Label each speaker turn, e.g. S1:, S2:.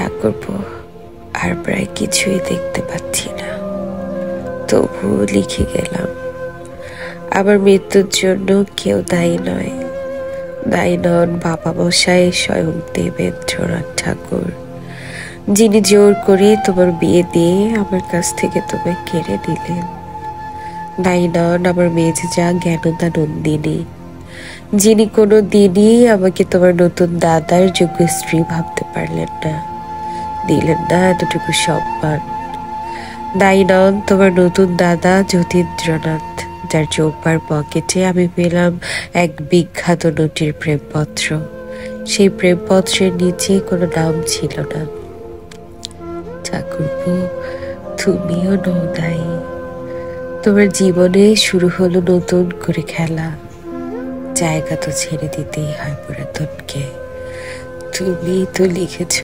S1: ঠাকুরপো, আর প্রায় কিছুই দেখতে পাচ্ছি না, তবুও লিখে গেলাম। আমার মৃত্যুর জন্য কেউ দায়ী নয়, দায়ী নন বাবা মশাই স্বয়ং দেবেন্দ্রনাথ ঠাকুর, যিনি জোর করে তোমার বিয়ে দিয়ে আমার কাছ থেকে তোমায় কেড়ে নিলেন। দায়ী নন আমার মেজজা জ্ঞানদা নন্দিনী, যিনি কোনো দিনই আমাকে তোমার নতুন দাদার যোগ্য স্ত্রী ভাবতে পারলেন না, দিলেন না এতটুকু সম্মান। দায়ী নন তোমার নতুন দাদা যতীন্দ্রনাথ, যার জোব্বার পকেটে আমি পেলাম এক বিখ্যাত নটির প্রেমপত্র। সেই প্রেমপত্রের নিচে কোনো নাম ছিল না। ঠাকুরপো, তুমিও নও দায়ী। তোমার জীবনে শুরু হলো নতুন করে খেলা, জায়গা তো ছেড়ে দিতেই হয় পুরাতনকে। তুমি তো লিখেছ